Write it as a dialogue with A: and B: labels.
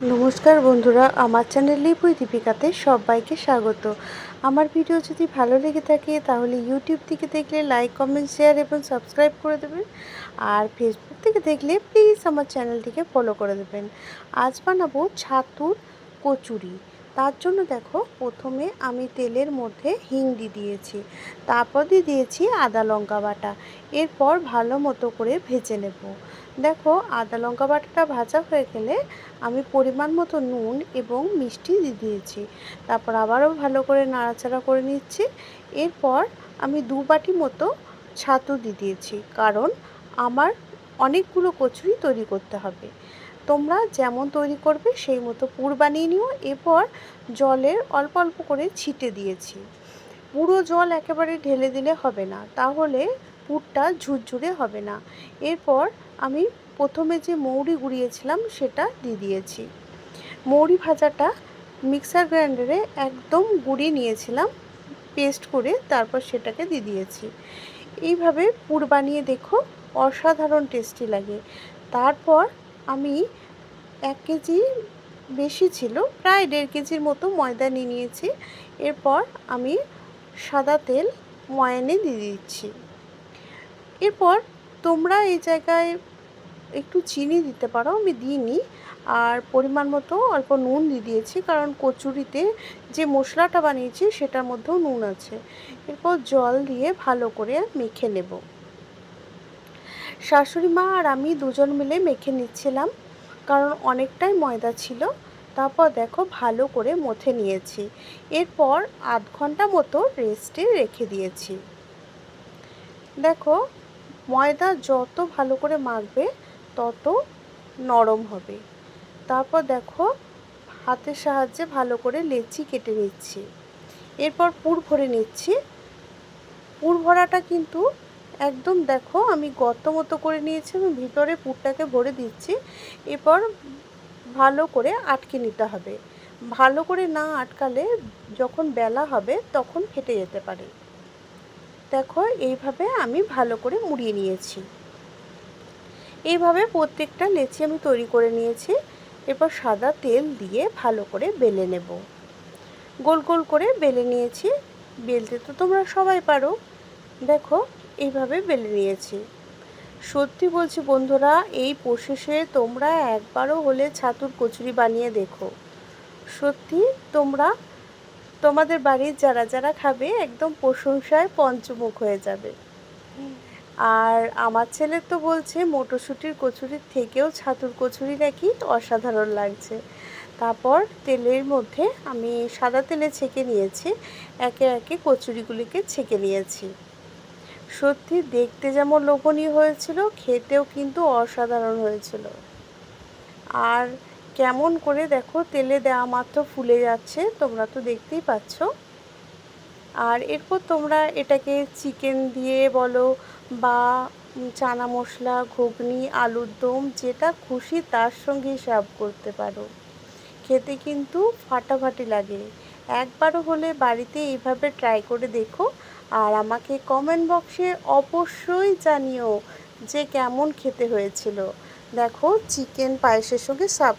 A: নমস্কার বন্ধুরা, আমার চ্যানেল লিপুই দীপিকাতে সবাইকে স্বাগত। আমার ভিডিও যদি ভালো লেগে থাকে তাহলে ইউটিউব থেকে দেখলে লাইক, কমেন্ট, শেয়ার এবং সাবস্ক্রাইব করে দেবেন। আর ফেসবুক থেকে দেখলে প্লিজ আমার চ্যানেলটিকে ফলো করে দেবেন। আজ বানাবো ছাতুর কচুরি। তার জন্য দেখো, প্রথমে আমি তেলের মধ্যে হিং দিয়েছি, তারপর দিয়েছি আদা লঙ্কা বাটা। এরপর ভালো মতো করে ভেজে নেব। দেখো, আদা লঙ্কা বাটাটা ভাজা হয়ে গেলে আমি পরিমাণ মতো নুন এবং মিষ্টি দিয়েছি। তারপর আবারও ভালো করে নাড়াচাড়া করে নিচ্ছি। এরপর আমি 2 বাটি মতো ছাতু দিয়েছি, কারণ আমার অনেকগুলো কচুরি তৈরি করতে হবে। তোমরা যেমন তৈরি করবে সেই মতো পুর বানিয়ে নিও। এরপর জলের অল্প অল্প করে ছিটে দিয়েছি। পুরো জল একেবারে ঢেলে দিলে হবে না, তাহলে পুরটা ঝুরঝুরে হবে না। এরপর আমি প্রথমে যে মৌরি গুঁড়িয়েছিলাম সেটা দিয়েছি। মৌরি ভাজাটা মিক্সার গ্রাইন্ডারে একদম গুঁড়িয়ে নিয়েছিলাম, পেস্ট করে তারপর সেটাকে দিয়েছি। এইভাবে পুর বানিয়ে দেখো, অসাধারণ টেস্টি লাগে। তারপর আমি 1 কেজি বেশি ছিল, প্রায় 1.5 কেজির মতো ময়দা নিয়েছি। এরপর আমি সাদা তেল ময়ানে দিয়ে দিচ্ছি। এরপর তোমরা এই জায়গায় একটু চিনি দিতে পারো, আমি দিইনি। আর পরিমাণ মতো অল্প নুন দিয়েছি, কারণ কচুরিতে যে মশলাটা বানিয়েছি সেটার মধ্যেও নুন আছে। এরপর জল দিয়ে ভালো করে মেখে নেব। শাশুড়ি মা আর আমি দুজন মিলে মেখে নিচ্ছিলাম, কারণ অনেকটাই ময়দা ছিল। তারপর দেখো, ভালো করে মথে নিয়েছি। এরপর আধ ঘন্টা মতো রেস্টে রেখে দিয়েছি। দেখো, ময়দা যত ভালো করে মাখবে তত নরম হবে। তারপর দেখো, হাতের সাহায্যে ভালো করে লেচি কেটে নিচ্ছি। এরপর পুর ভরে নিচ্ছি। পুর ভরাটা কিন্তু একদম দেখো, আমি গর্ত মতো করে নিয়েছি, আমি ভিতরে পুরটাকে ভরে দিচ্ছি। এরপর ভালো করে আটকে নিতে হবে। ভালো করে না আটকালে যখন বেলা হবে তখন ফেটে যেতে পারে। দেখো, এইভাবে আমি ভালো করে মুড়িয়ে নিয়েছি। এইভাবে প্রত্যেকটা লেচি আমি তৈরি করে নিয়েছি। এরপর সাদা তেল দিয়ে ভালো করে বেলে নেব। গোল গোল করে বেলে নিয়েছি। বেলতে তো তোমরা সবাই পারো। দেখো, এইভাবে বেলে নিয়েছি। সত্যি বলছি বন্ধুরা, এই প্রসেসে তোমরা একবারও হলে ছাতুর কচুরি বানিয়ে দেখো। সত্যি তোমরা, তোমাদের বাড়ির যারা যারা খাবে একদম প্রশংসায় পঞ্চমুখ হয়ে যাবে। আর আমার ছেলে তো বলছে মটরশুঁটির কচুরির থেকেও ছাতুর কচুরি নাকি অসাধারণ লাগছে। তারপর তেলের মধ্যে আমি সাদা তেলে ছেঁকে নিয়েছি, একে একে কচুরিগুলিকে ছেঁকে নিয়েছি। সত্যি দেখতে যেমন লোভনীয় হয়েছিল, খেতেও কিন্তু অসাধারণ হয়েছিল। আর কেমন করে দেখো, তেলে দেওয়া মাত্র ফুলে যাচ্ছে, তোমরা তো দেখতেই পাচ্ছ। আর এরপর তোমরা এটাকে চিকেন দিয়ে বলো বা চানা মশলা, ঘুগনি, আলুর দম, যেটা খুশি তার সঙ্গেই সার্ভ করতে পারো। খেতে কিন্তু ফাটাফাটি লাগে। একবারও হলে বাড়িতে এইভাবে ট্রাই করে দেখো। আর আমাকে কমেন্ট বক্সে অবশ্যই জানিও যে কেমন খেতে হয়েছিল। দেখো, চিকেন পায়েসের সঙ্গে সার্ভ